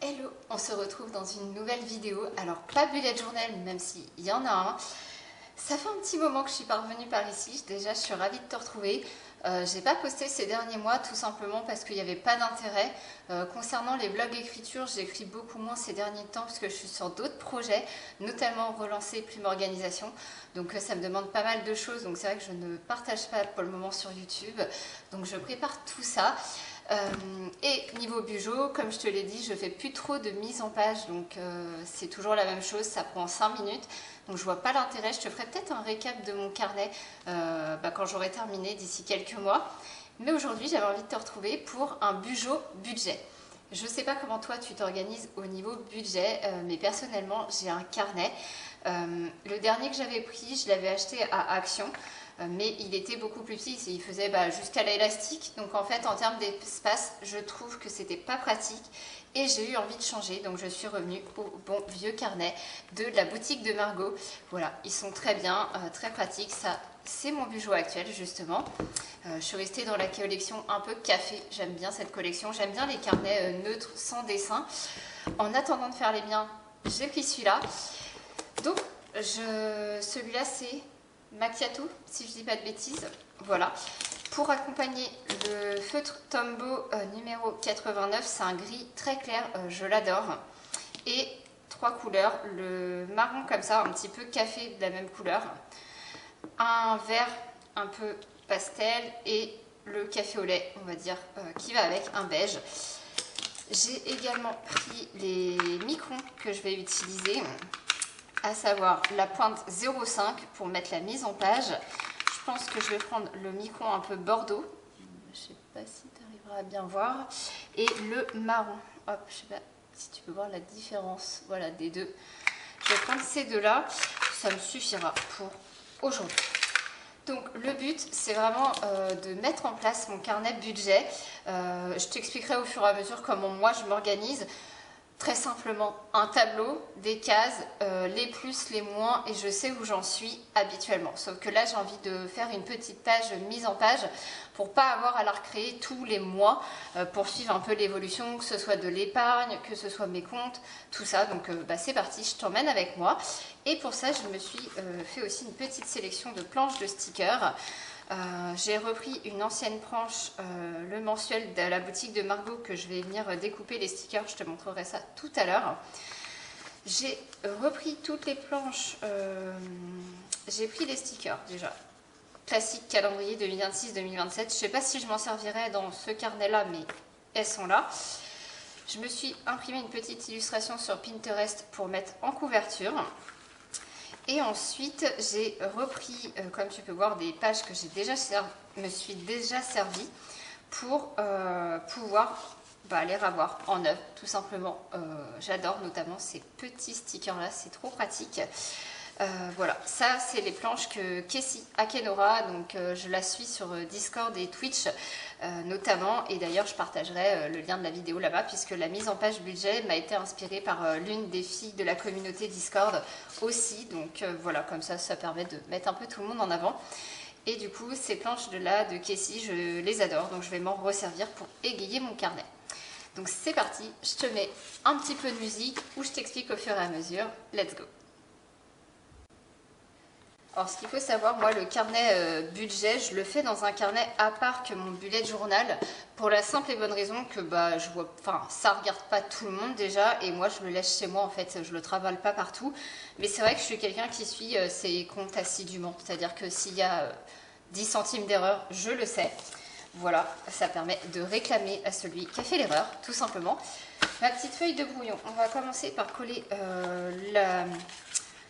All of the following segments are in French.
Hello, on se retrouve dans une nouvelle vidéo. Alors pas bullet journal, même s'il y en a un. Ça fait un petit moment que je suis parvenue par ici. Déjà, je suis ravie de te retrouver. J'ai pas posté ces derniers mois tout simplement parce qu'il n'y avait pas d'intérêt. Concernant les blogs écriture, j'écris beaucoup moins ces derniers temps parce que je suis sur d'autres projets, notamment relancer Plume Organisation. Donc ça me demande pas mal de choses. Donc c'est vrai que je ne partage pas pour le moment sur YouTube. Donc je prépare tout ça. Et niveau Bujo, comme je te l'ai dit, je fais plus trop de mise en page, donc c'est toujours la même chose, ça prend 5 minutes, donc je vois pas l'intérêt. Je te ferai peut-être un récap de mon carnet quand j'aurai terminé d'ici quelques mois. Mais aujourd'hui, j'avais envie de te retrouver pour un Bujo budget. Je sais pas comment toi tu t'organises au niveau budget, mais personnellement j'ai un carnet. Le dernier que j'avais pris, je l'avais acheté à Action. Mais il était beaucoup plus petit, il faisait jusqu'à l'élastique, donc en fait en termes d'espace je trouve que c'était pas pratique et j'ai eu envie de changer, donc je suis revenue au bon vieux carnet de la boutique de Margot. Voilà, ils sont très bien, très pratiques, ça c'est mon Bujo actuel justement. Je suis restée dans la collection un peu café, j'aime bien cette collection, j'aime bien les carnets neutres sans dessin. En attendant de faire les miens, j'ai pris celui-là, donc celui-là c'est Macchiato, si je dis pas de bêtises. Voilà. Pour accompagner le feutre Tombow numéro 89, c'est un gris très clair, je l'adore. Et 3 couleurs, le marron comme ça, un petit peu café de la même couleur, un vert un peu pastel et le café au lait, on va dire, qui va avec, un beige. J'ai également pris les microns que je vais utiliser, à savoir la pointe 0,5 pour mettre la mise en page. Je pense que je vais prendre le micron un peu bordeaux, je sais pas si tu arriveras à bien voir, et le marron. Hop, je sais pas si tu peux voir la différence, voilà, des deux. Je vais prendre ces deux-là, ça me suffira pour aujourd'hui. Donc le but, c'est vraiment de mettre en place mon carnet budget. Je t'expliquerai au fur et à mesure comment moi je m'organise. Très simplement, un tableau, des cases, les plus, les moins, et je sais où j'en suis habituellement. Sauf que là, j'ai envie de faire une petite page mise en page pour pas avoir à la recréer tous les mois pour suivre un peu l'évolution, que ce soit de l'épargne, que ce soit mes comptes, tout ça. Donc c'est parti, je t'emmène avec moi. Et pour ça, je me suis fait aussi une petite sélection de planches de stickers. J'ai repris une ancienne planche, le mensuel de la boutique de Margot, que je vais venir découper les stickers, je te montrerai ça tout à l'heure. J'ai repris toutes les planches, j'ai pris les stickers déjà. Classique calendrier 2026-2027, je ne sais pas si je m'en servirai dans ce carnet là, mais elles sont là. Je me suis imprimé une petite illustration sur Pinterest pour mettre en couverture. Et ensuite, j'ai repris, comme tu peux voir, des pages que me suis déjà servi pour pouvoir les revoir en œuvre, tout simplement. J'adore notamment ces petits stickers-là, c'est trop pratique. Voilà, ça c'est les planches que Kessie Akenora, donc je la suis sur Discord et Twitch notamment, et d'ailleurs je partagerai le lien de la vidéo là-bas puisque la mise en page budget m'a été inspirée par l'une des filles de la communauté Discord aussi, donc voilà, comme ça permet de mettre un peu tout le monde en avant. Et du coup ces planches de Kessie, je les adore, donc je vais m'en resservir pour égayer mon carnet. Donc c'est parti, je te mets un petit peu de musique où je t'explique au fur et à mesure. Let's go! Alors ce qu'il faut savoir, moi le carnet budget, je le fais dans un carnet à part que mon bullet journal, pour la simple et bonne raison que je vois, ça regarde pas tout le monde déjà, et moi je le laisse chez moi en fait, je le travaille pas partout. Mais c'est vrai que je suis quelqu'un qui suit ses comptes assidûment, c'est-à-dire que s'il y a 10 centimes d'erreur, je le sais. Voilà, ça permet de réclamer à celui qui a fait l'erreur, tout simplement. Ma petite feuille de brouillon, on va commencer par coller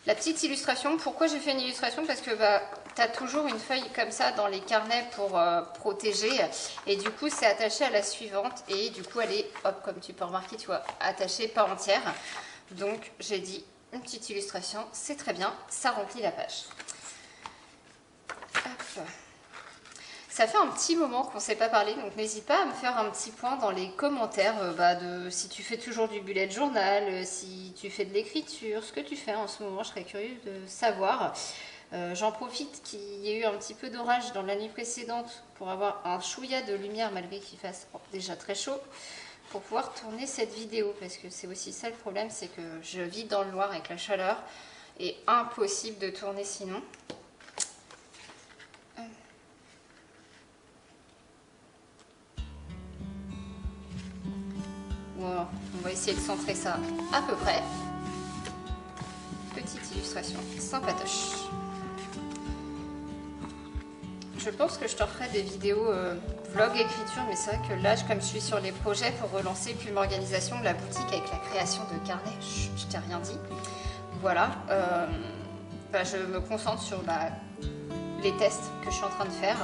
la petite illustration. Pourquoi j'ai fait une illustration? Parce que tu as toujours une feuille comme ça dans les carnets pour protéger, et du coup c'est attaché à la suivante, et du coup elle est, hop, comme tu peux remarquer, tu vois, attachée pas entière. Donc j'ai dit une petite illustration, c'est très bien, ça remplit la page. Hop. Ça fait un petit moment qu'on ne s'est pas parlé, donc n'hésite pas à me faire un petit point dans les commentaires de si tu fais toujours du bullet journal, si tu fais de l'écriture, ce que tu fais en ce moment, je serais curieuse de savoir. J'en profite qu'il y ait eu un petit peu d'orage dans la nuit précédente pour avoir un chouïa de lumière malgré qu'il fasse déjà très chaud, pour pouvoir tourner cette vidéo, parce que c'est aussi ça le problème, c'est que je vis dans le noir avec la chaleur et impossible de tourner sinon. Voilà, on va essayer de centrer ça à peu près. Petite illustration sympatoche. Je pense que je te referai des vidéos vlog écriture, mais c'est vrai que là, comme je suis sur les projets pour relancer Plume Organisation de la boutique avec la création de carnets, je t'ai rien dit. Voilà, je me concentre sur les tests que je suis en train de faire,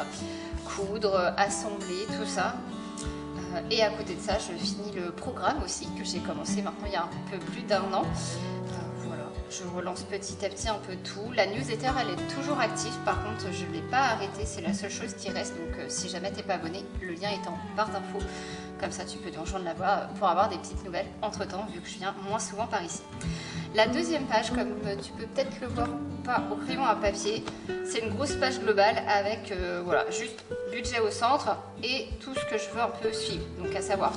coudre, assembler, tout ça. Et à côté de ça, je finis le programme aussi que j'ai commencé maintenant il y a un peu plus d'1 an. Voilà, je relance petit à petit un peu tout. La newsletter, elle est toujours active. Par contre, je ne l'ai pas arrêtée. C'est la seule chose qui reste. Donc, si jamais tu n'es pas abonné, le lien est en barre d'infos. Comme ça, tu peux te rejoindre là-bas pour avoir des petites nouvelles entre-temps, vu que je viens moins souvent par ici. La deuxième page, comme tu peux peut-être le voir pas au crayon à papier, c'est une grosse page globale avec voilà, juste budget au centre et tout ce que je veux un peu suivre. Donc à savoir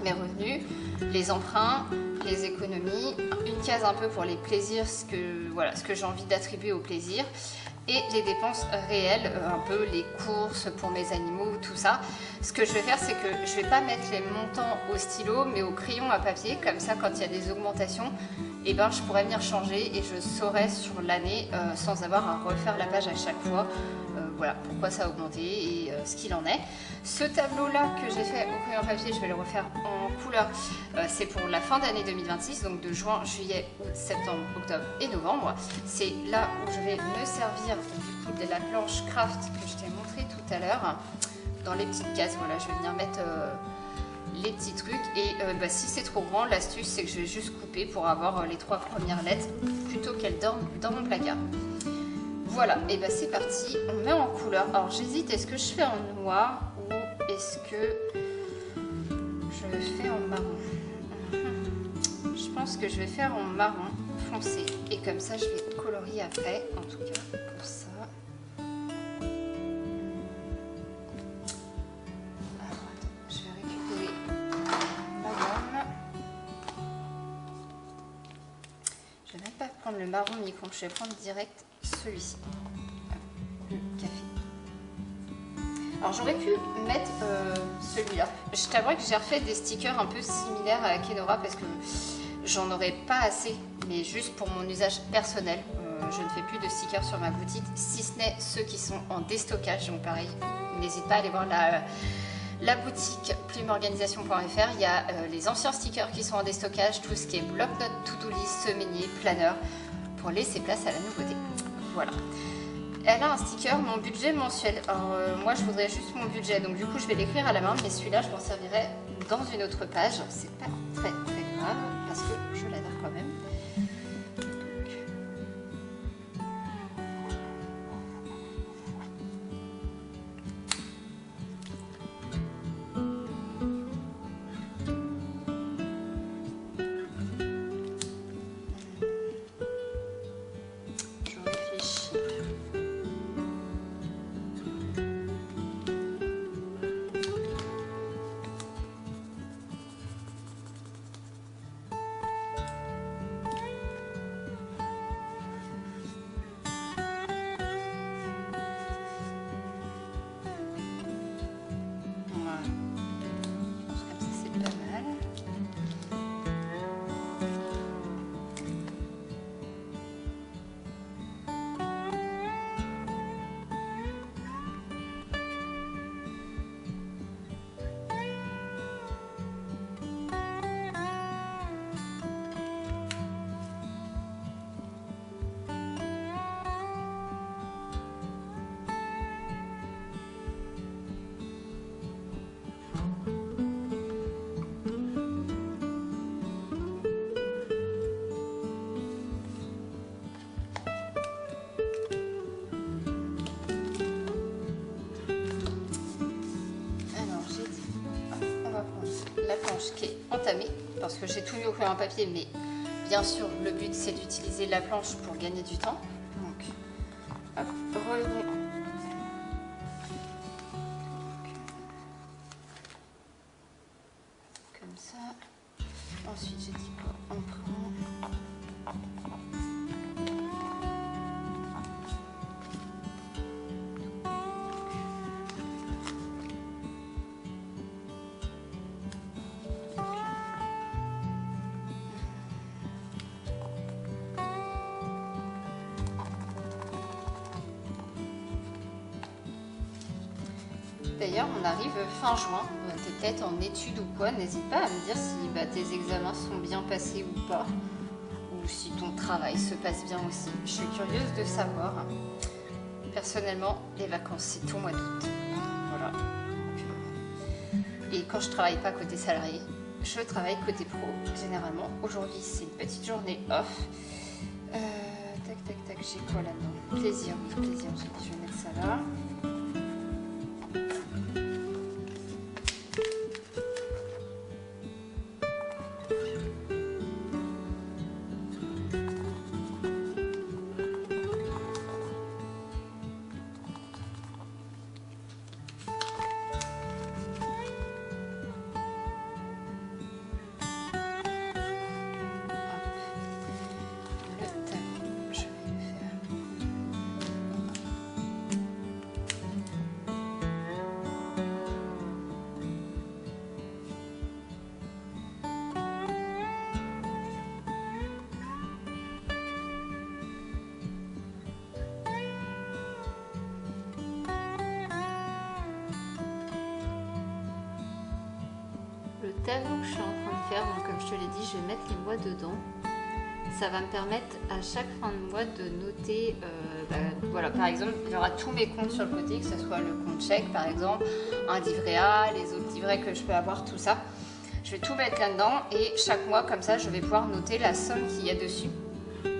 mes revenus, les emprunts, les économies, une case un peu pour les plaisirs, ce que j'ai envie d'attribuer au plaisir, et les dépenses réelles, un peu les courses pour mes animaux, tout ça. Ce que je vais faire, c'est que je vais pas mettre les montants au stylo, mais au crayon à papier, comme ça quand il y a des augmentations, et je pourrais venir changer et je saurais sur l'année sans avoir à refaire la page à chaque fois. Voilà pourquoi ça a augmenté et ce qu'il en est. Ce tableau-là que j'ai fait au crayon papier, je vais le refaire en couleur. C'est pour la fin d'année 2026, donc de juin, juillet, août, septembre, octobre et novembre. C'est là où je vais me servir du coup de la planche craft que je t'ai montré tout à l'heure. Dans les petites cases, voilà, je vais venir mettre les petits trucs et si c'est trop grand, l'astuce c'est que je vais juste couper pour avoir les 3 premières lettres plutôt qu'elles dorment dans mon placard. Voilà, et c'est parti, on met en couleur. Alors j'hésite, est-ce que je fais en noir ou est-ce que je fais en marron? Je pense que je vais faire en marron foncé et comme ça je vais colorier après, en tout cas pour ça. Alors attends, je vais récupérer ma gomme. Je vais même pas prendre le marron micron, je vais prendre direct celui-ci, le café. Alors j'aurais pu mettre celui-là. Je t'avoue que j'ai refait des stickers un peu similaires à Kenora parce que j'en aurais pas assez, mais juste pour mon usage personnel. Je ne fais plus de stickers sur ma boutique, si ce n'est ceux qui sont en déstockage. Donc pareil, n'hésite pas à aller voir la boutique plumeorganisation.fr. Il y a les anciens stickers qui sont en déstockage, tout ce qui est bloc-notes, to-do list, semainier, planeur, pour laisser place à la nouveauté. Voilà. Elle a un sticker, mon budget mensuel. Alors moi je voudrais juste mon budget, donc du coup je vais l'écrire à la main, mais celui-là je m'en servirai dans une autre page. C'est pas très grave parce que je l'adore quand même. Qui est entamée parce que j'ai tout mis au crayon à papier, mais bien sûr le but c'est d'utiliser la planche pour gagner du temps. Donc hop, revenons comme Ensuite, j'ai dit quoi? On prend... D'ailleurs, on arrive fin juin, t'es peut-être en études ou quoi, n'hésite pas à me dire si tes examens sont bien passés ou pas, ou si ton travail se passe bien aussi. Je suis curieuse de savoir. Personnellement, les vacances, c'est au mois d'août. Voilà. Et quand je travaille pas côté salarié, je travaille côté pro, généralement. Aujourd'hui, c'est une petite journée off. Tac, tac, tac, j'ai quoi là-dedans? Plaisir, oui, plaisir, je vais mettre ça là. Le tableau que je suis en train de faire, donc comme je te l'ai dit, je vais mettre les mois dedans. Ça va me permettre à chaque fin de mois de noter, voilà, par exemple, il y aura tous mes comptes sur le côté, que ce soit le compte chèque par exemple, un livret A, les autres livrets que je peux avoir, tout ça. Je vais tout mettre là-dedans et chaque mois, comme ça, je vais pouvoir noter la somme qu'il y a dessus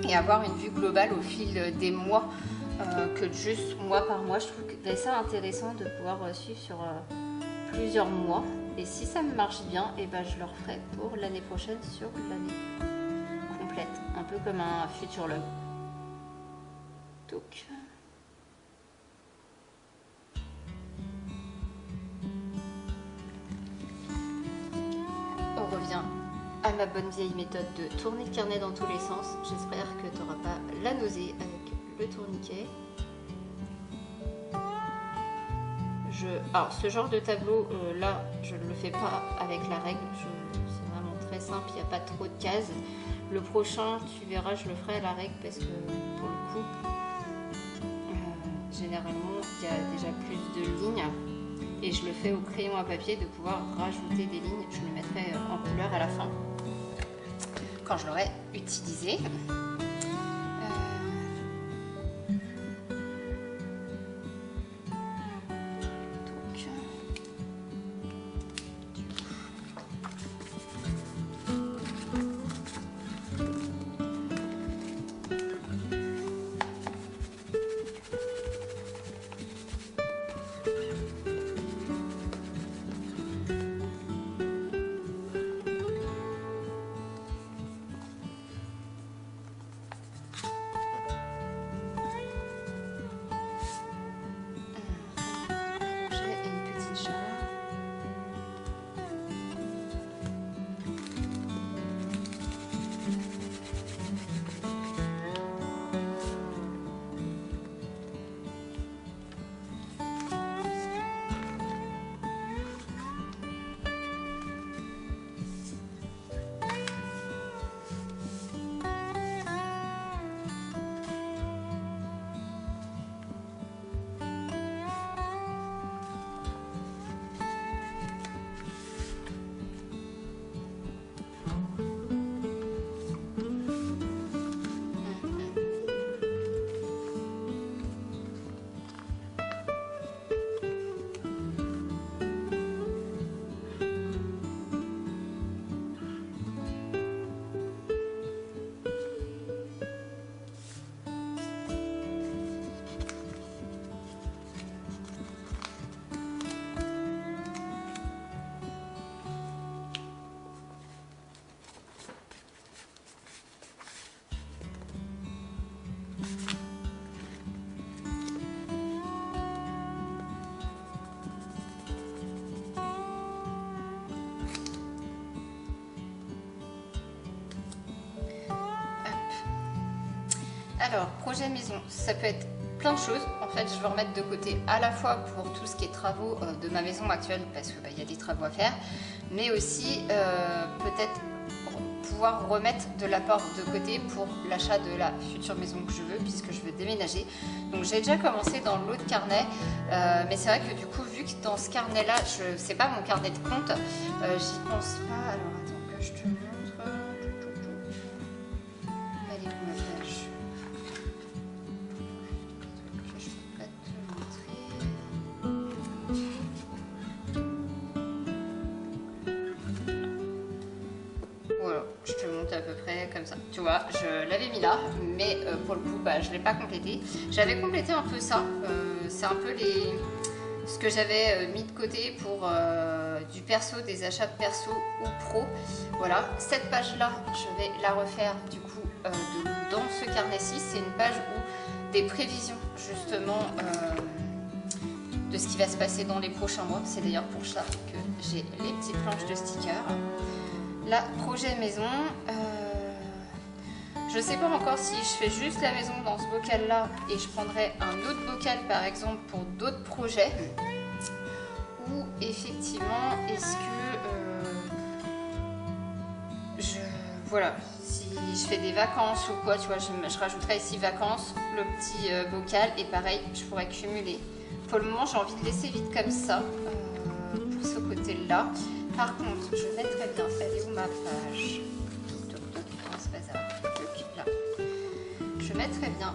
et avoir une vue globale au fil des mois que juste mois par mois. Je trouve que c'est intéressant de pouvoir suivre sur plusieurs mois. Et si ça me marche bien, et je le referai pour l'année prochaine sur l'année complète. Un peu comme un futur log. Donc... on revient à ma bonne vieille méthode de tourner le carnet dans tous les sens. J'espère que tu n'auras pas la nausée avec le tourniquet. Alors ce genre de tableau là je ne le fais pas avec la règle, c'est vraiment très simple, il n'y a pas trop de cases. Le prochain tu verras je le ferai à la règle parce que pour le coup généralement il y a déjà plus de lignes et je le fais au crayon à papier de pouvoir rajouter des lignes. Je le mettrai en couleur à la fin quand je l'aurai utilisé. Alors, projet maison, ça peut être plein de choses. En fait, je vais remettre de côté à la fois pour tout ce qui est travaux de ma maison actuelle, parce que y a des travaux à faire, mais aussi peut-être pouvoir remettre de la part de côté pour l'achat de la future maison que je veux, puisque je veux déménager. Donc j'ai déjà commencé dans l'autre carnet, mais c'est vrai que du coup, vu que dans ce carnet-là, c'est pas mon carnet de compte, j'y pense pas. Alors attends que je te montre. Elle est où ma page? Je peux pas te montrer. Voilà, je te montre à peu près comme ça. Tu vois, je l'avais mis là, mais pour le coup, je ne l'ai pas complété. J'avais complété un peu ça. C'est un peu ce que j'avais mis de côté pour du perso, des achats de perso ou pro. Voilà, cette page-là, je vais la refaire du coup dans ce carnet-ci. C'est une page où des prévisions justement de ce qui va se passer dans les prochains mois. C'est d'ailleurs pour ça que j'ai les petites planches de stickers. Là, projet maison, je ne sais pas encore si je fais juste la maison dans ce bocal-là et je prendrai un autre bocal par exemple pour d'autres projets, ou effectivement est-ce que voilà, si je fais des vacances ou quoi, tu vois, je rajouterai ici vacances, le petit bocal, et pareil, je pourrais cumuler. Pour le moment, j'ai envie de laisser vite comme ça pour ce côté-là. Par contre, je mettrais bien, elle est où ma page? Ce bazar. Là. Je mettrais bien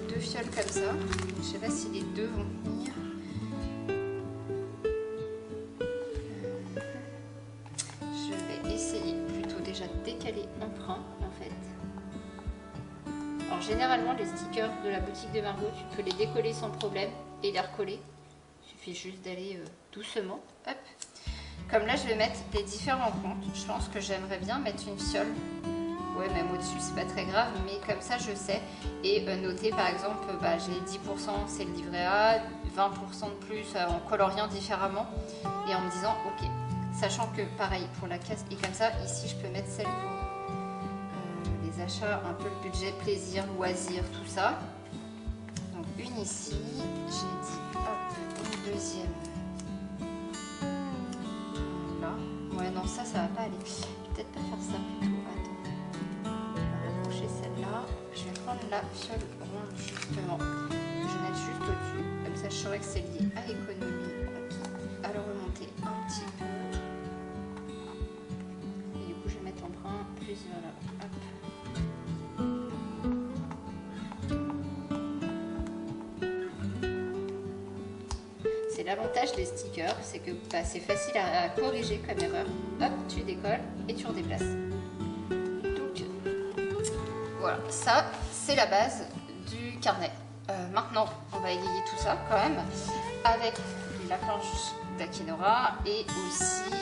deux fioles comme ça. Je sais pas si les deux vont venir. Je vais essayer plutôt déjà de décaler un brin en fait. Alors généralement les stickers de la boutique de Margot, tu peux les décoller sans problème et les recoller. Il suffit juste d'aller doucement. Hop. Comme là, je vais mettre les différents comptes. Je pense que j'aimerais bien mettre une fiole. Ouais, même au-dessus, c'est pas très grave, mais comme ça, je sais. Et noter, par exemple, j'ai 10%, c'est le livret A, 20% de plus en coloriant différemment. Et en me disant, ok, sachant que pareil, pour la case, et comme ça, ici, je peux mettre celle pour les achats, un peu le budget, plaisir, loisir, tout ça. Donc, une ici, j'ai dit, hop, une deuxième. Ouais, non, ça va pas aller. Je vais peut-être pas faire ça plutôt. Attends. On va rapprocher celle-là. Je vais prendre la fiole ronde, justement. Je vais mettre juste au-dessus. Comme ça, je saurai que c'est lié à l'économie. À le remonter un petit peu. Et du coup, je vais mettre en brin plusieurs là. Hop. C'est l'avantage des stickers, c'est que c'est facile à corriger comme erreur. Hop, tu décolles et tu redéplaces. Donc voilà, ça c'est la base du carnet. Maintenant, on va égayer tout ça quand même avec la planche d'Akinora et aussi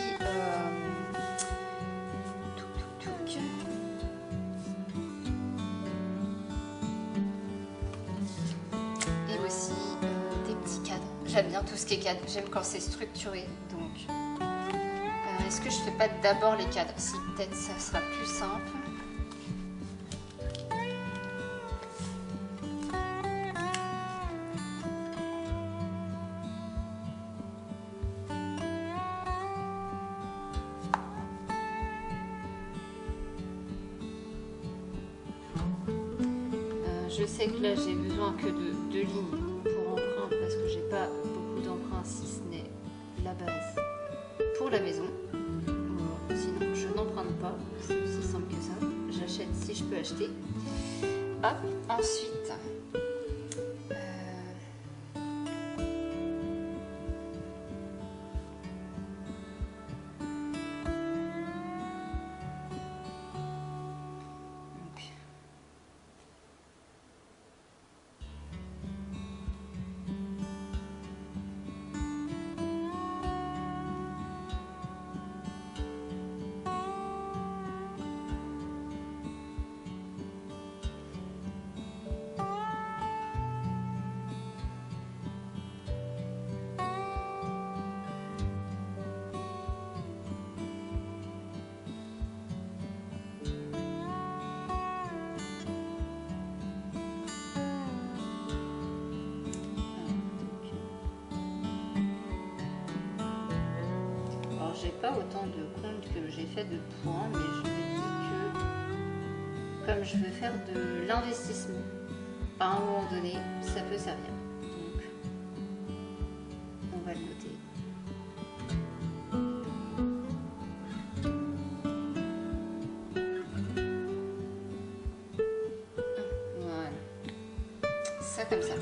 j'aime bien tout ce qui est cadre, j'aime quand c'est structuré, donc est-ce que je fais pas d'abord les cadres? Si, peut-être ça sera plus simple. Je sais que là j'ai besoin que de 2 lignes pour emprunt parce que j'ai pas beaucoup d'emprunts si ce n'est la base pour la maison. Sinon je n'emprunte pas, c'est aussi simple que ça. J'achète si je peux acheter. Hop, ensuite pas autant de comptes que j'ai fait de points, mais je me dis que comme je veux faire de l'investissement, à un moment donné, ça peut servir. Donc, on va le noter. Voilà. Ça comme ça.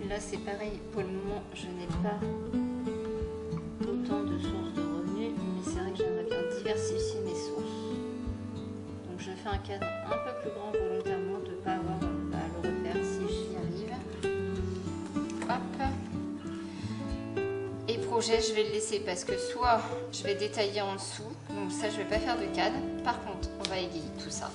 Là c'est pareil, pour le moment je n'ai pas autant de sources de revenus, mais c'est vrai que j'aimerais bien diversifier mes sources. Donc je fais un cadre un peu plus grand volontairement, de ne pas avoir à le refaire si j'y arrive. Hop. Et projet, je vais le laisser parce que soit je vais détailler en dessous, donc ça je vais pas faire de cadre. Par contre, on va égayer tout ça.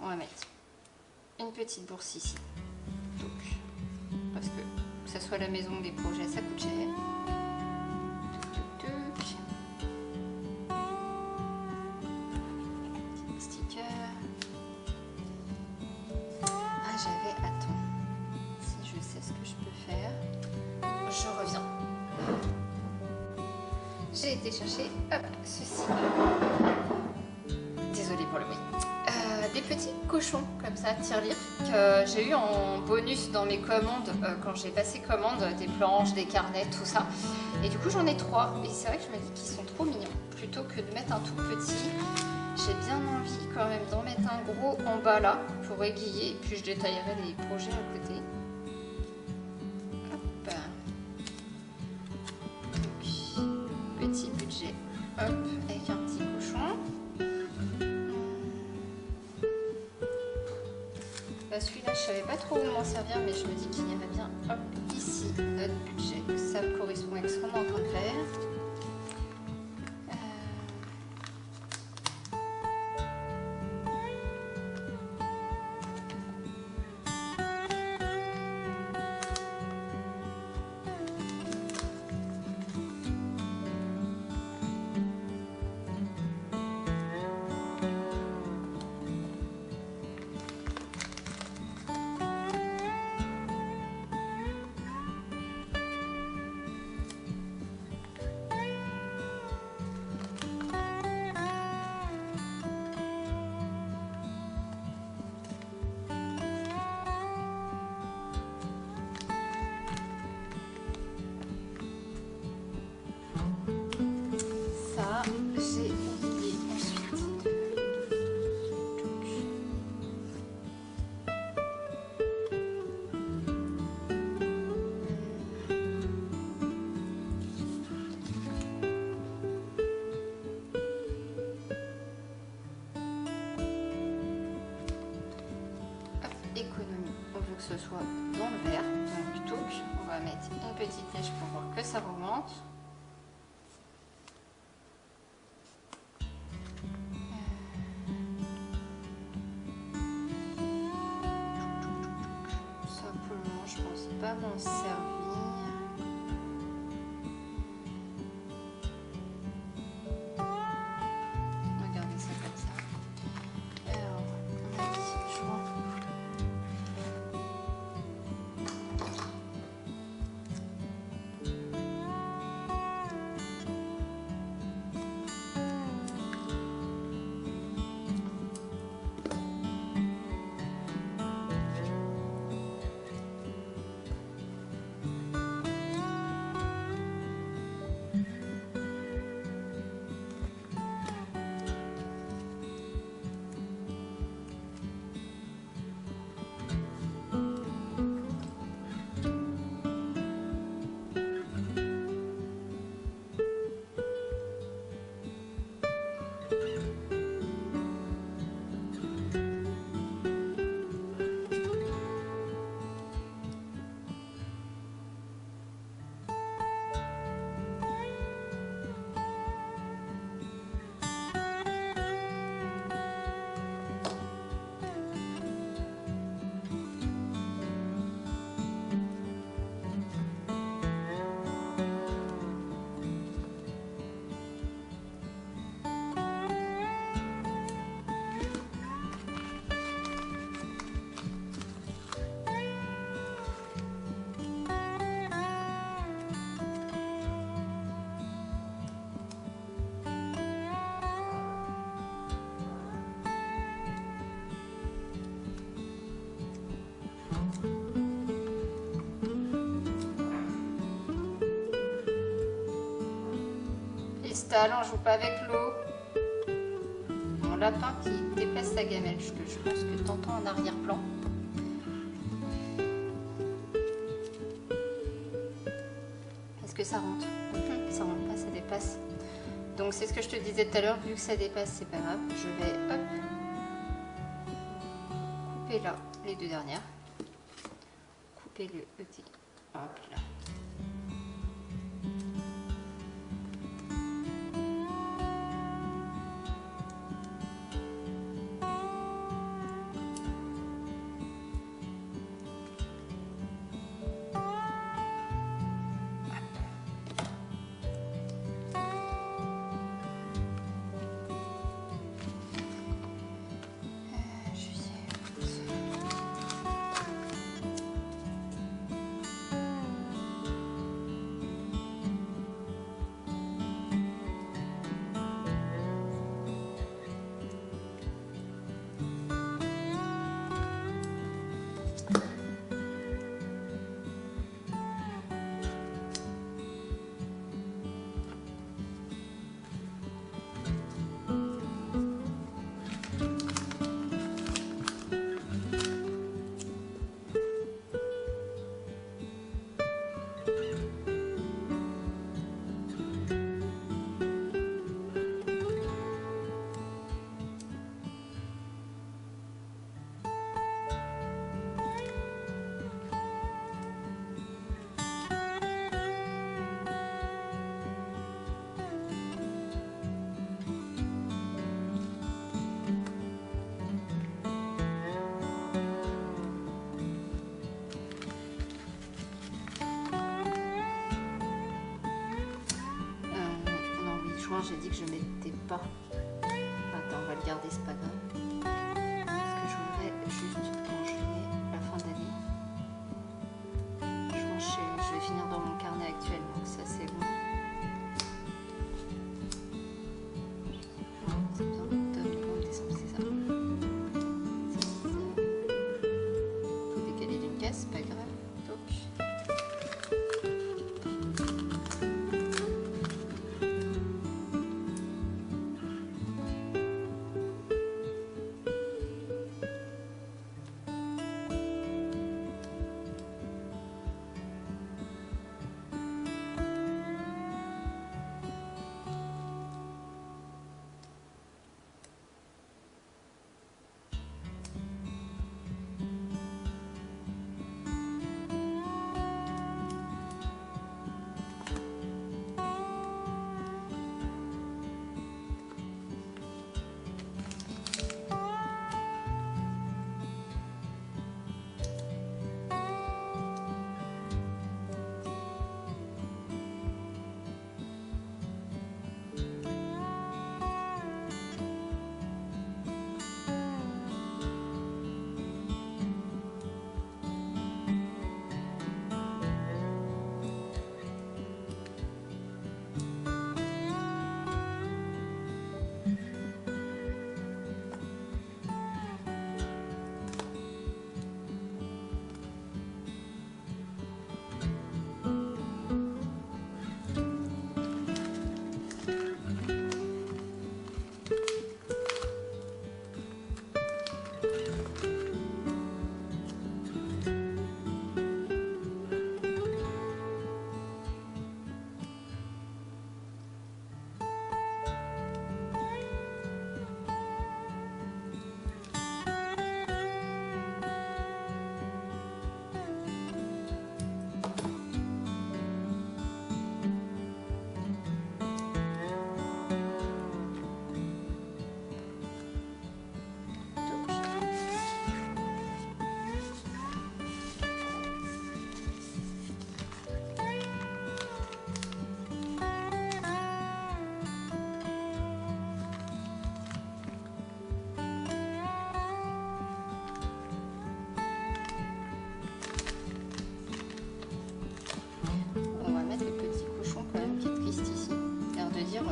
On va mettre une petite bourse ici, donc parce que ça soit la maison des projets, ça coûte cher. Petit sticker. Ah j'avais, attends, si je sais ce que je peux faire, je reviens. J'ai été chercher, hop, ceci. Désolée pour le bruit. Des petits cochons comme ça, tirelire, que j'ai eu en bonus dans mes commandes quand j'ai passé commande, des planches, des carnets, tout ça. Et du coup j'en ai 3 et c'est vrai que je me dis qu'ils sont trop mignons. Plutôt que de mettre un tout petit, j'ai bien envie quand même d'en mettre un gros en bas là pour aiguiller, puis je détaillerai les projets à côté. Hop. Donc, petit budget, hop, avec un petit cochon. Celui-là, je savais pas trop où m'en servir, mais je me dis qu'il irait bien. Hop, ici, notre budget. Ça correspond avec ce qu'on est en train de faire. Économie, on veut que ce soit dans le vert, donc touc, on va mettre une petite flèche pour voir que ça remonte. Ça pour le moment je pense pas m'en servir. Regardez ça comme ça. Alors, on a dit juin. cristal, on joue pas avec l'eau. Mon lapin qui déplace sa gamelle, que je pense que tu entends en arrière-plan. Est-ce que ça rentre? Ça rentre pas, ça dépasse. Donc c'est ce que je te disais tout à l'heure, vu que ça dépasse, c'est pas grave. Je vais hop, couper là les deux dernières. Couper le petit. Hop là. J'ai dit que je mettais pas. Attends, on va le garder, c'est pas grave. Parce que je voudrais juste quand juillet, la fin d'année. Je vais finir dans mon carnet actuel, donc ça c'est bon. C'est bien, octobre, novembre, décembre, c'est ça. Tout décalé d'une case, c'est pas grave. Donc.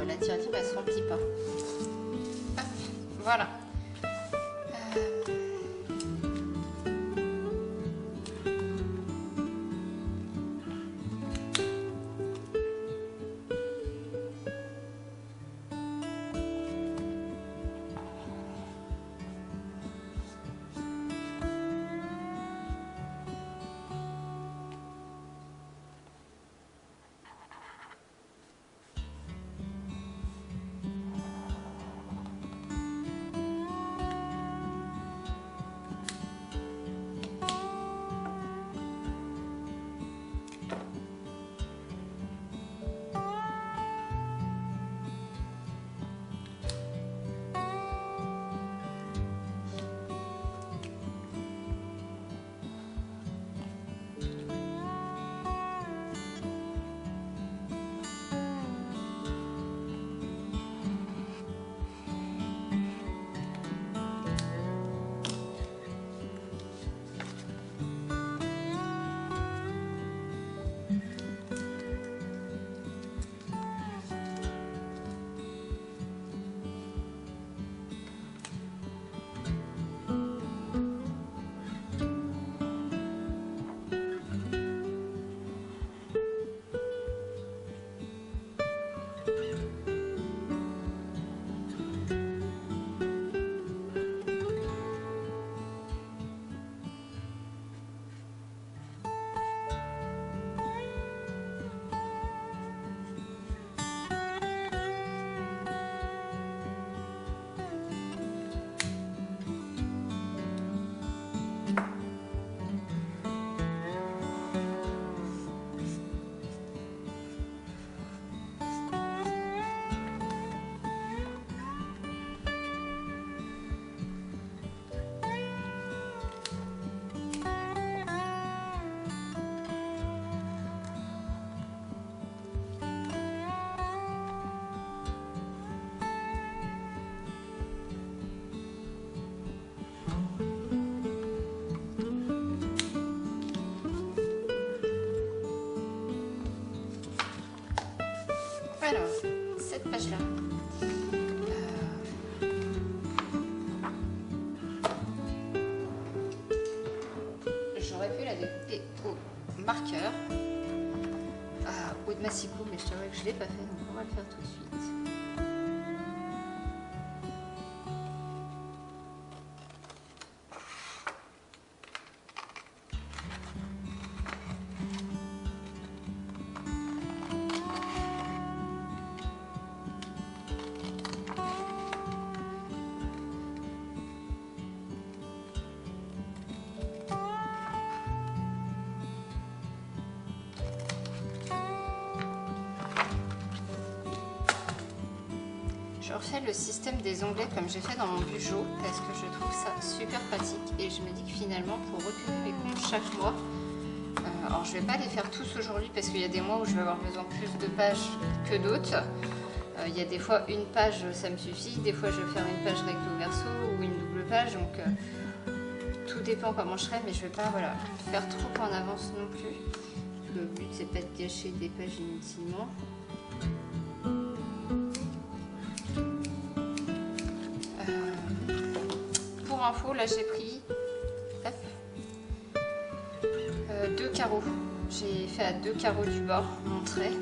La tirelire elle se remplit pas. Hop, voilà. Alors, cette page-là. J'aurais pu la découper au marqueur ou de massicot, mais je t'avoue que je ne l'ai pas fait, donc on va le faire tout de suite. Je refais le système des onglets comme j'ai fait dans mon Bujo parce que je trouve ça super pratique et je me dis que finalement pour retourner mes comptes chaque mois, alors je vais pas les faire tous aujourd'hui parce qu'il y a des mois où je vais avoir besoin plus de pages que d'autres. Il y a des fois une page ça me suffit, des fois je vais faire une page recto verso ou une double page, donc tout dépend comment je serai, mais je vais pas faire trop en avance non plus. Le but c'est pas de gâcher des pages inutilement. Pour info, là j'ai pris 2 carreaux. J'ai fait à 2 carreaux du bord mon trait.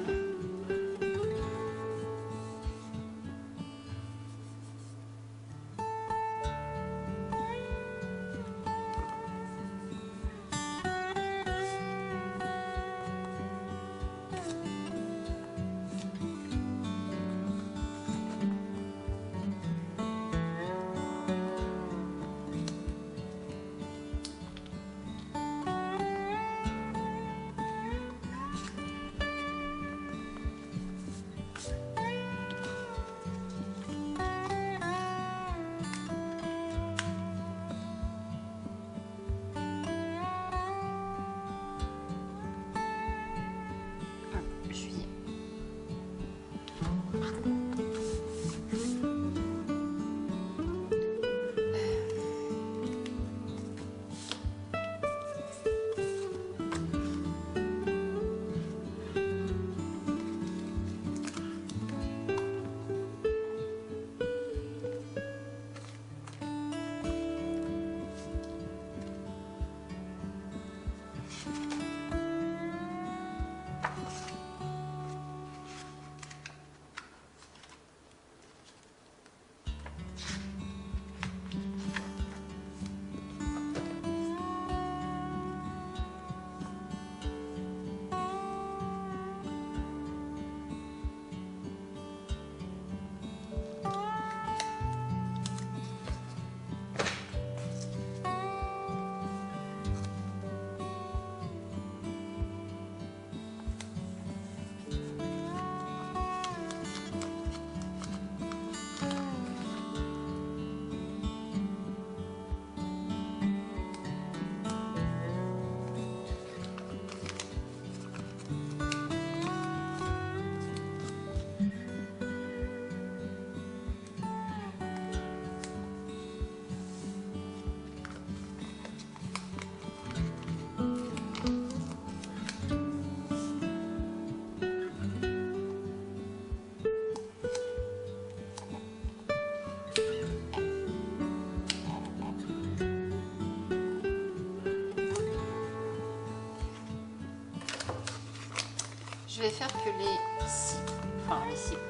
Je vais faire que les 6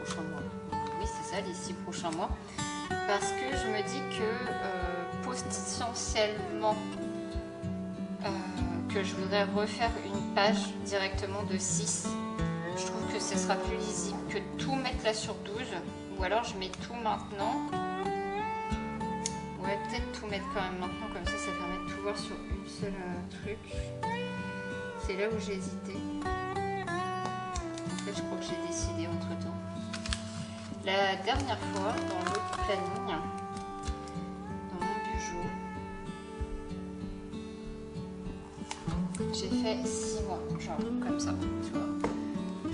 prochains mois. Oui, c'est ça, les 6 prochains mois. Parce que je me dis que potentiellement que je voudrais refaire une page directement de 6. Je trouve que ce sera plus lisible que tout mettre là sur 12. Ou alors je mets tout maintenant. Ouais, peut-être tout mettre quand même maintenant, comme ça permet de tout voir sur une seule truc. C'est là où j'ai hésité. En fait, je crois que j'ai décidé entre temps. La dernière fois, dans l'autre planning, dans mon Bujo, j'ai fait 6 mois, genre comme ça, tu vois.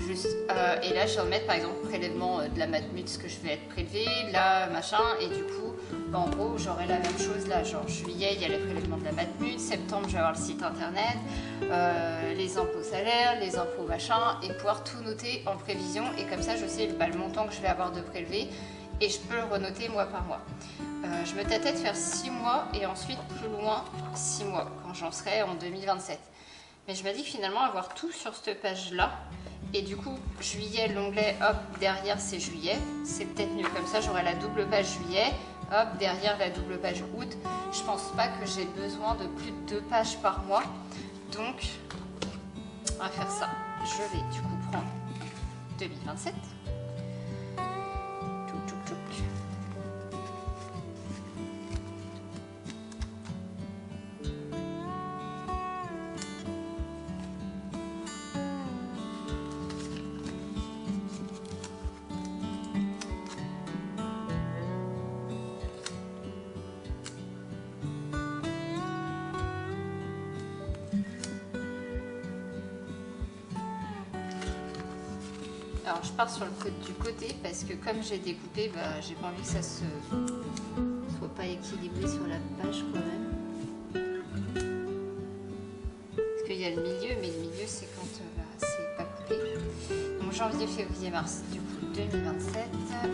Juste, et là, je vais remettre par exemple prélèvement de la Matmut, ce que je vais être prélevé, là, machin, et du coup, bah, en gros j'aurai la même chose là, genre juillet il y a les prélèvements de la Matmut, septembre je vais avoir le site internet, les impôts salaires, les impôts machin, et pouvoir tout noter en prévision, et comme ça je sais le montant que je vais avoir de prélevé et je peux le renoter mois par mois. Je me tâtais de faire 6 mois et ensuite plus loin 6 mois quand j'en serai en 2027. Mais je me dis que finalement avoir tout sur cette page là, et du coup juillet, l'onglet hop derrière c'est juillet, c'est peut-être mieux comme ça, j'aurai la double page juillet, hop derrière la double page août. Je pense pas que j'ai besoin de plus de 2 pages par mois, donc on va faire ça. Je vais du coup prendre 2027. Alors je pars sur le code du côté parce que comme j'ai découpé, bah, j'ai pas envie que ça soit pas équilibré sur la page quand même. Parce qu'il y a le milieu, mais le milieu c'est quand c'est pas coupé. Donc janvier, février, mars, du coup 2027. Hop.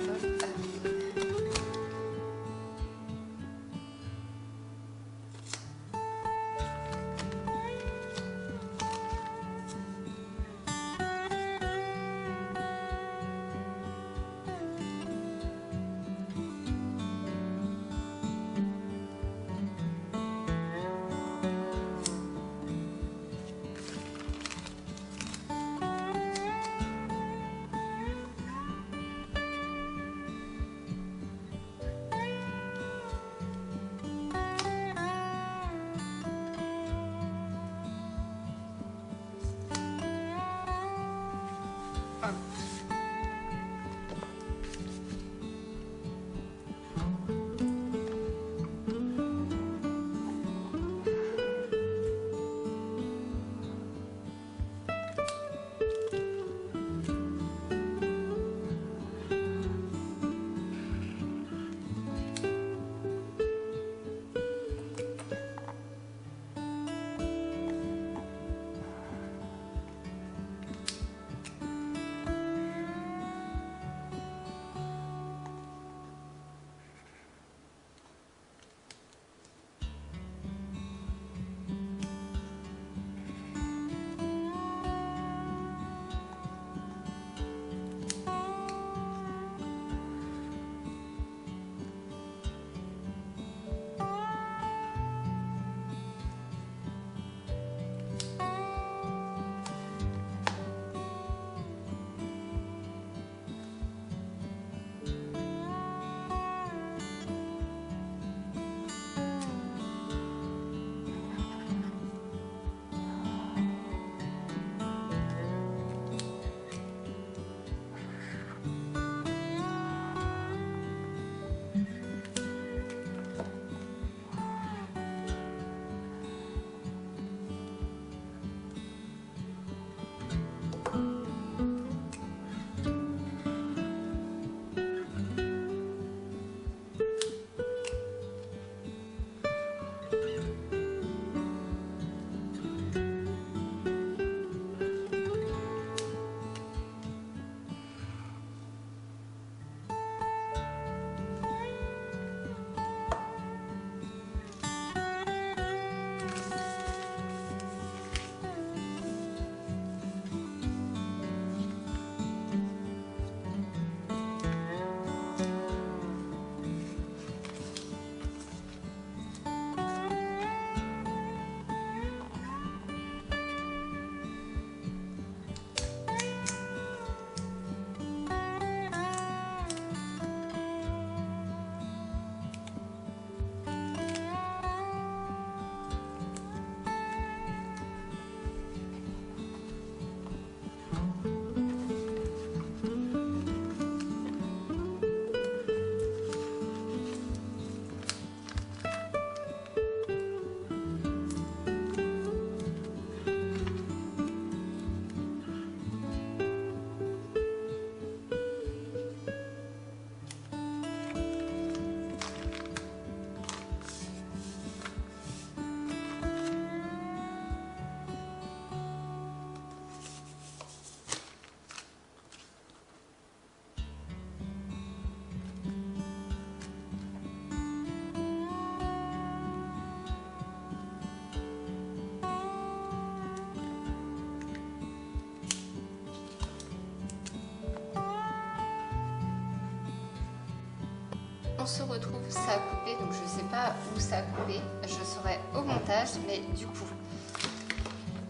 se retrouve, ça a coupé, donc je sais pas où ça a coupé, je saurai au montage, mais du coup,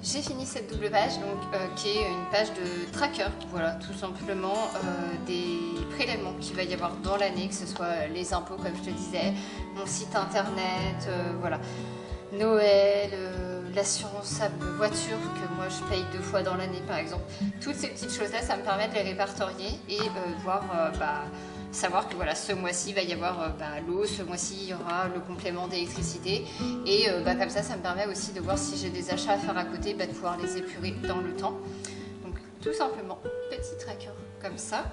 j'ai fini cette double page, donc, qui est une page de tracker, voilà, tout simplement des prélèvements qu'il va y avoir dans l'année, que ce soit les impôts, comme je te disais, mon site internet, voilà, Noël, l'assurance voiture que moi je paye 2 fois dans l'année par exemple. Toutes ces petites choses-là, ça me permet de les répertorier et voir, savoir que voilà, ce mois-ci il va y avoir l'eau, ce mois-ci il y aura le complément d'électricité et comme ça me permet aussi de voir si j'ai des achats à faire à côté, de pouvoir les épurer dans le temps. Donc tout simplement, petit tracker comme ça.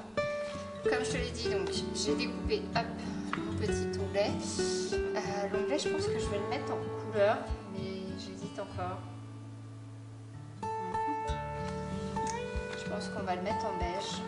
Comme je te l'ai dit, donc j'ai découpé hop, mon petit onglet. L'onglet, je pense que je vais le mettre en couleur, mais j'hésite encore. Je pense qu'on va le mettre en beige.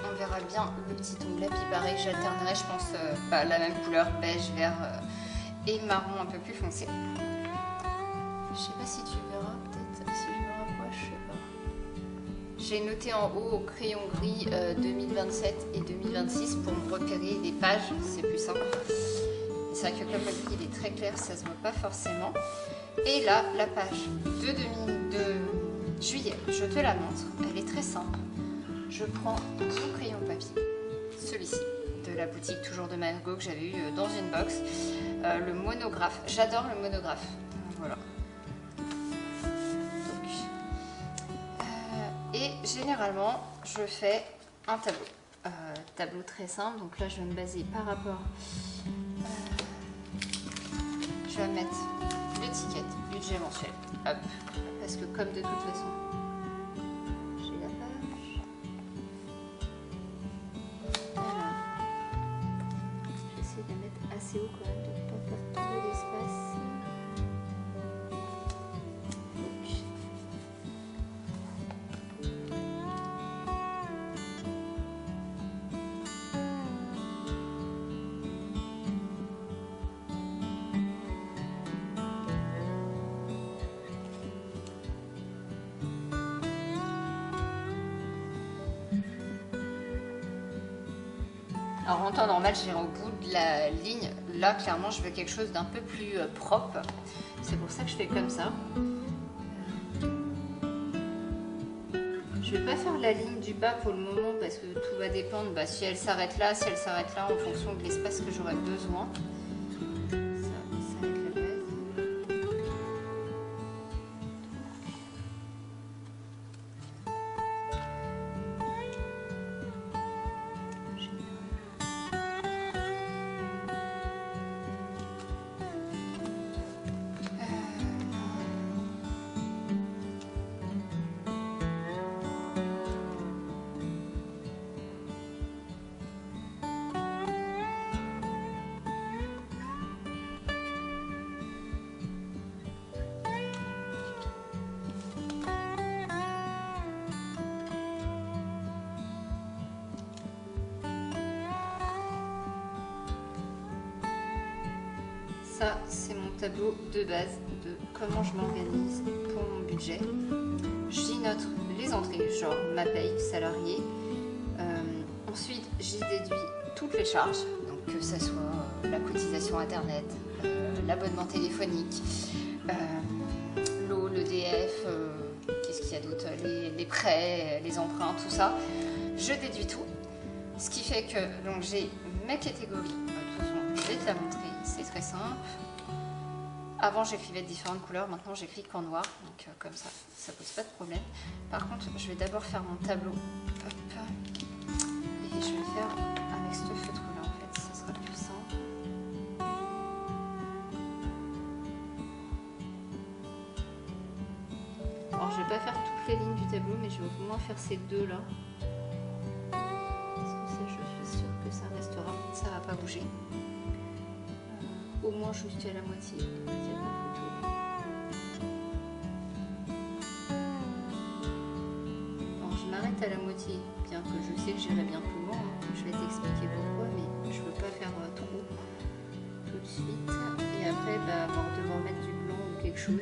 On verra bien le petit onglet, puis pareil j'alternerai je pense la même couleur beige, vert et marron un peu plus foncé. Je sais pas si tu verras, peut-être si je me rapproche, je sais pas. J'ai noté en haut au crayon gris 2027 et 2026 pour me repérer les pages, c'est plus simple. C'est vrai que comme le gris il est très clair, ça se voit pas forcément. Et là, la page de juillet, je te la montre, elle est très simple. Je prends mon crayon papier, celui-ci, de la boutique toujours de Margot que j'avais eu dans une box. Le monographe, j'adore le monographe. Voilà. Donc, et généralement, je fais un tableau. Tableau très simple, donc là je vais me baser par rapport. Je vais mettre l'étiquette budget mensuel. Hop, parce que comme de toute façon. Assez haut quand même de ne pas faire trop d'espace. Alors en temps normal, j'irai au bout de la ligne. Là, clairement, je veux quelque chose d'un peu plus propre. C'est pour ça que je fais comme ça. Je vais pas faire la ligne du bas pour le moment parce que tout va dépendre si elle s'arrête là, si elle s'arrête là en fonction de l'espace que j'aurai besoin. Ça va être la base. Ça, c'est mon tableau de base de comment je m'organise pour mon budget. J'y note les entrées, genre ma paye, salarié. Ensuite, j'y déduis toutes les charges, donc que ce soit la cotisation internet, l'abonnement téléphonique, l'eau, l'EDF, qu'est-ce qu'il y a d'autre, les prêts, les emprunts, tout ça. Je déduis tout, ce qui fait que donc j'ai mes catégories. De toute façon, je vais te la montrer, c'est très simple. Avant, j'écrivais de différentes couleurs, maintenant j'écris qu'en noir, donc comme ça, ça pose pas de problème. Par contre, je vais d'abord faire mon tableau. Hop. Et je vais le faire avec ce feutre-là, en fait, ça sera plus simple. Alors, je vais pas faire toutes les lignes du tableau, mais je vais au moins faire ces deux-là. Parce que ça, je suis sûre que ça restera, ça va pas bouger. Au moins juste à la moitié, il y a pas photo. à la moitié, bien que je sais que j'irai bien plus loin. Je vais t'expliquer pourquoi, mais je veux pas faire trop tout de suite. Et après, devoir mettre du blanc ou quelque chose.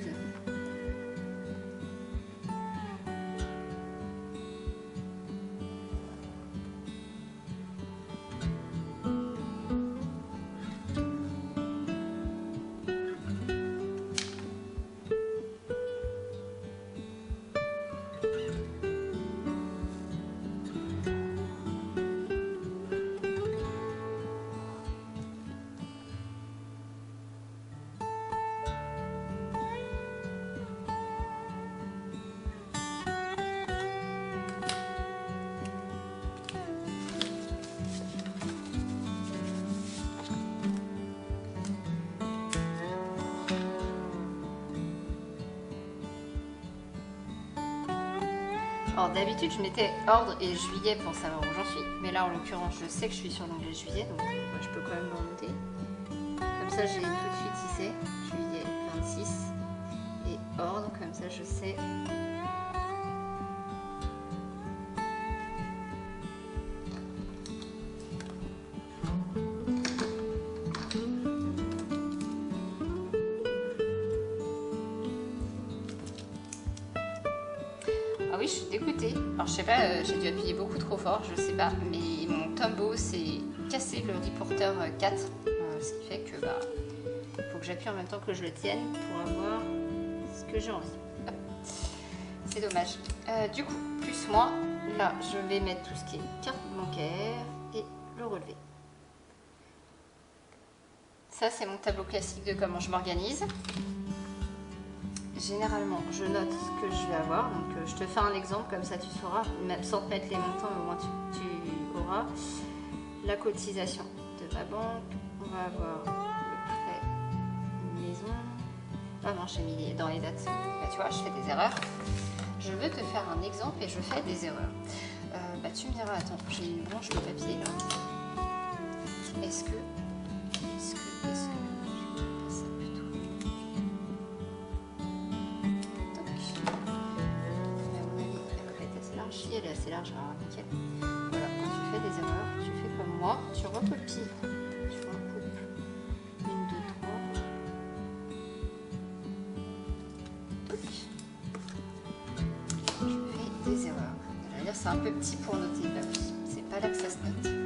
Alors d'habitude je mettais ordre et juillet pour savoir où j'en suis, mais là en l'occurrence je sais que je suis sur l'onglet juillet, donc je peux quand même le remonter. Comme ça j'ai tout de suite qui c'est, juillet 26 et ordre, comme ça je sais. Ah oui, je suis dégoûtée. Alors je sais pas, j'ai dû appuyer beaucoup trop fort, je sais pas, mais mon Tombow s'est cassé le reporter 4, ce qui fait que faut que j'appuie en même temps que je le tienne pour avoir ce que j'ai envie. C'est dommage. Du coup, plus moins, là je vais mettre tout ce qui est carte bancaire et le relevé. Ça c'est mon tableau classique de comment je m'organise. Généralement, je note ce que je vais avoir, donc je te fais un exemple, comme ça tu sauras, même sans te mettre les montants, au moins tu auras la cotisation de ma banque. On va avoir le prêt maison. Ah non, j'ai mis dans les dates. Tu vois, je fais des erreurs. Je veux te faire un exemple et je fais des erreurs. Tu me diras, attends, j'ai une branche de papier là. Est-ce que elle est assez large, alors nickel. Voilà, quand tu fais des erreurs, tu fais comme moi, tu recopies. Tu recoupes 1, 2, 3. Tu fais des erreurs. D'ailleurs, c'est un peu petit pour noter, bah oui, c'est pas là que ça se note.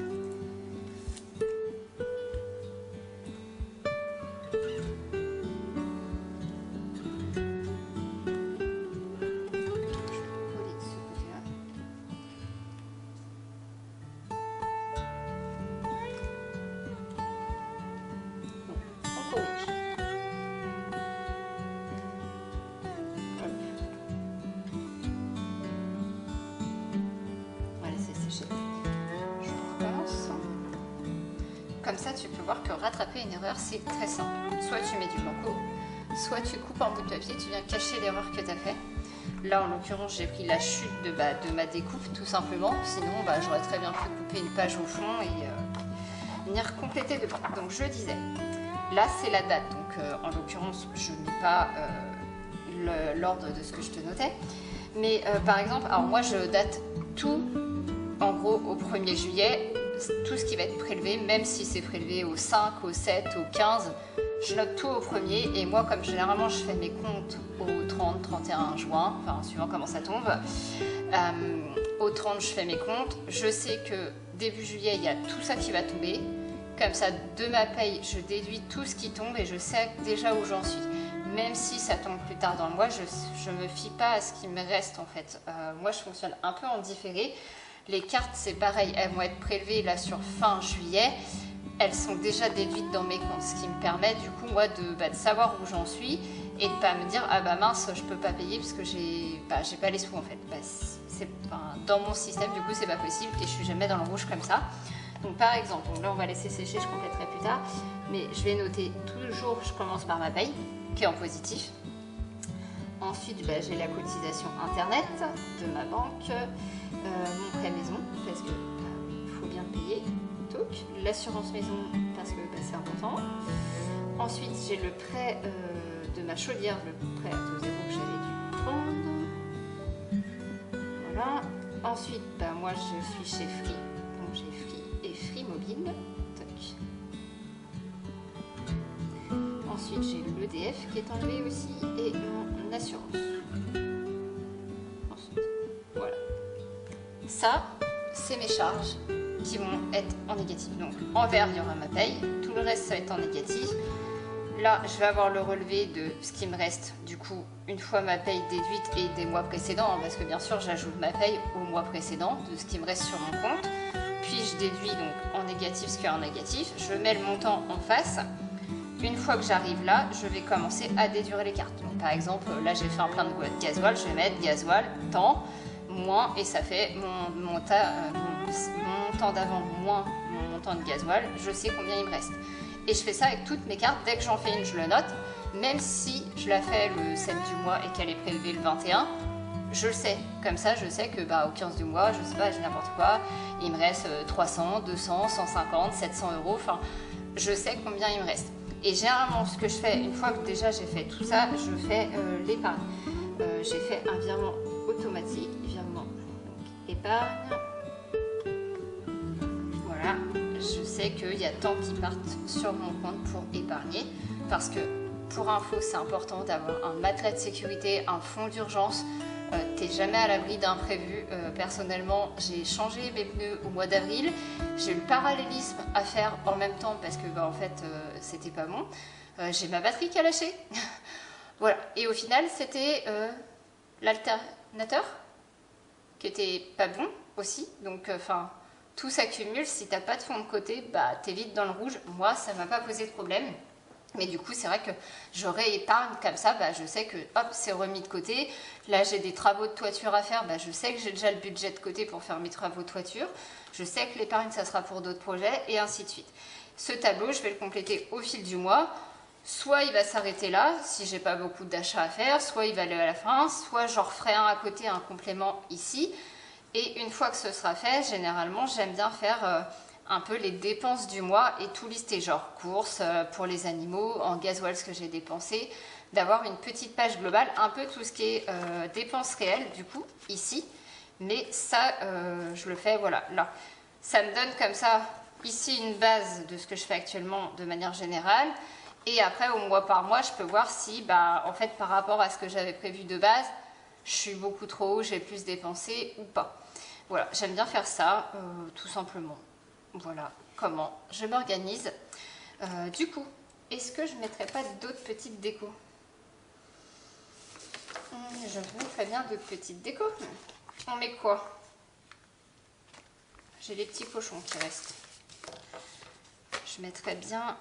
Comme ça, tu peux voir que rattraper une erreur, c'est très simple. Soit tu mets du blanco, soit tu coupes un bout de papier, tu viens cacher l'erreur que tu as fait. Là, en l'occurrence, j'ai pris la chute de ma découpe, tout simplement. Sinon, j'aurais très bien pu couper une page au fond et venir compléter devant. Donc, je disais, là, c'est la date. Donc, en l'occurrence, je ne mets pas l'ordre de ce que je te notais. Mais, par exemple, alors moi, je date tout, en gros, au 1er juillet. Tout ce qui va être prélevé, même si c'est prélevé au 5, au 7, au 15, je note tout au 1er. Et moi, comme généralement je fais mes comptes au 30, 31 juin, enfin suivant comment ça tombe, au 30 je fais mes comptes, je sais que début juillet il y a tout ça qui va tomber, comme ça de ma paye je déduis tout ce qui tombe et je sais déjà où j'en suis. Même si ça tombe plus tard dans le mois, je me fie pas à ce qui me reste en fait. Moi je fonctionne un peu en différé. Les cartes, c'est pareil, elles vont être prélevées là sur fin juillet. Elles sont déjà déduites dans mes comptes, ce qui me permet du coup moi de savoir où j'en suis et de pas me dire ah bah mince je peux pas payer parce que j'ai pas les sous en fait. Dans mon système du coup c'est pas possible et je suis jamais dans le rouge comme ça. Donc par exemple, là on va laisser sécher, je compléterai plus tard, mais je vais noter toujours, je commence par ma paye qui est en positif. Ensuite, j'ai la cotisation internet de ma banque, mon prêt maison, parce que il faut bien le payer. L'assurance maison, parce que c'est important. Ensuite, j'ai le prêt de ma chaudière, le prêt à taux zéro que j'avais dû prendre. Voilà. Ensuite, bah, moi je suis chez Free, donc j'ai Free et Free Mobile. Toc. Ensuite, j'ai l'EDF qui est enlevé aussi et mon assurance. Ensuite, voilà. Ça, c'est mes charges qui vont être en négatif. Donc en vert, il y aura ma paye. Tout le reste, ça va être en négatif. Là, je vais avoir le relevé de ce qui me reste, du coup, une fois ma paye déduite et des mois précédents, hein, parce que bien sûr, j'ajoute ma paye au mois précédent de ce qui me reste sur mon compte. Puis, je déduis donc en négatif ce qu'il y a en négatif. Je mets le montant en face. Une fois que j'arrive là, je vais commencer à déduire les cartes. Donc, par exemple, là, j'ai fait un plein de gasoil. Je vais mettre gasoil, temps, moins, et ça fait mon montant d'avant moins mon montant de gasoil. Je sais combien il me reste. Et je fais ça avec toutes mes cartes. Dès que j'en fais une, je le note. Même si je la fais le 7 du mois et qu'elle est prélevée le 21, je le sais. Comme ça, je sais que au 15 du mois, je sais pas, j'ai n'importe quoi, il me reste 300, 200, 150, 700 euros. Enfin, je sais combien il me reste. Et généralement, ce que je fais, une fois que déjà j'ai fait tout ça, je fais l'épargne. J'ai fait un virement automatique, virement donc, épargne. Voilà. Je sais qu'il y a tant qui partent sur mon compte pour épargner parce que pour info c'est important d'avoir un matelas de sécurité, un fonds d'urgence. T'es jamais à l'abri d'imprévu. Personnellement, j'ai changé mes pneus au mois d'avril. J'ai eu le parallélisme à faire en même temps parce que en fait c'était pas bon. J'ai ma batterie qui a lâché. Voilà. Et au final c'était l'alternateur qui était pas bon aussi. Donc enfin. Tout s'accumule, si t'as pas de fonds de côté, t'es vite dans le rouge. Moi, ça m'a pas posé de problème. Mais du coup, c'est vrai que j'aurais épargne comme ça, je sais que hop, c'est remis de côté. Là, j'ai des travaux de toiture à faire, je sais que j'ai déjà le budget de côté pour faire mes travaux de toiture. Je sais que l'épargne, ça sera pour d'autres projets, et ainsi de suite. Ce tableau, je vais le compléter au fil du mois. Soit il va s'arrêter là, si j'ai pas beaucoup d'achats à faire, soit il va aller à la fin, soit j'en referai un à côté, un complément ici. Et une fois que ce sera fait, généralement, j'aime bien faire un peu les dépenses du mois et tout lister, genre courses pour les animaux, en gasoil ce que j'ai dépensé, d'avoir une petite page globale, un peu tout ce qui est dépenses réelles, du coup, ici. Mais ça, je le fais, voilà, là. Ça me donne comme ça, ici, une base de ce que je fais actuellement de manière générale. Et après, au mois par mois, je peux voir si, en fait, par rapport à ce que j'avais prévu de base, je suis beaucoup trop haut, j'ai plus dépensé ou pas. Voilà, j'aime bien faire ça, tout simplement. Voilà comment je m'organise. Du coup, est-ce que je ne mettrais pas d'autres petites décos? Je vous ferais bien d'autres petites décos. On met quoi? J'ai les petits cochons qui restent. Je mettrais bien...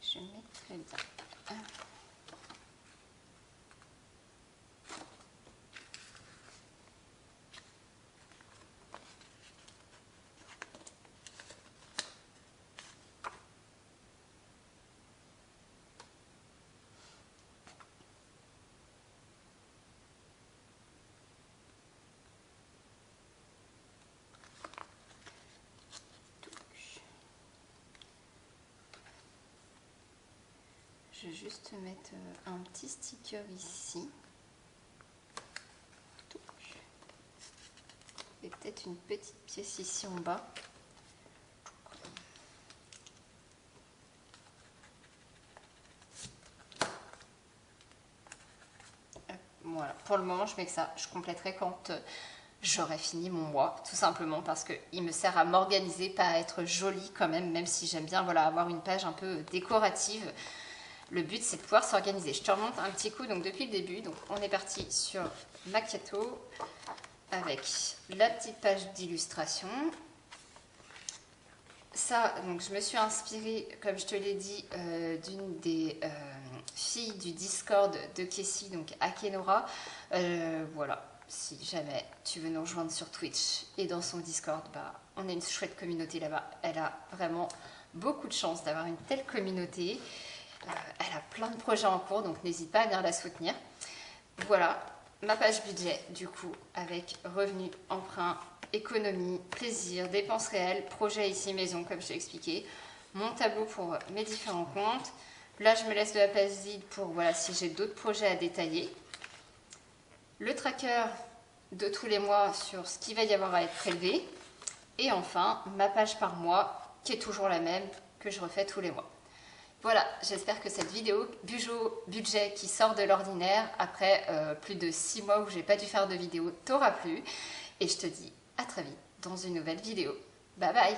Je mettrais bien... Je vais juste mettre un petit sticker ici. Et peut-être une petite pièce ici en bas. Voilà, pour le moment je mets que ça. Je compléterai quand j'aurai fini mon mois, tout simplement parce qu'il me sert à m'organiser, pas à être jolie quand même si j'aime bien avoir une page un peu décorative. Le but, c'est de pouvoir s'organiser. Je te remonte un petit coup, donc depuis le début. Donc, on est parti sur Macchiato avec la petite page d'illustration. Ça, donc, je me suis inspirée, comme je te l'ai dit, d'une des filles du Discord de Kessie, donc Akenora. Voilà, si jamais tu veux nous rejoindre sur Twitch et dans son Discord, on a une chouette communauté là-bas. Elle a vraiment beaucoup de chance d'avoir une telle communauté. Elle a plein de projets en cours, donc n'hésite pas à venir la soutenir. Voilà, ma page budget, du coup, avec revenus, emprunts, économie, plaisir, dépenses réelles, projet ici maison, comme je t'ai expliqué. Mon tableau pour mes différents comptes. Là, je me laisse de la place vide pour voilà, si j'ai d'autres projets à détailler. Le tracker de tous les mois sur ce qu'il va y avoir à être prélevé. Et enfin, ma page par mois qui est toujours la même, que je refais tous les mois. Voilà, j'espère que cette vidéo budget qui sort de l'ordinaire après plus de 6 mois où j'ai pas dû faire de vidéo t'aura plu. Et je te dis à très vite dans une nouvelle vidéo. Bye bye!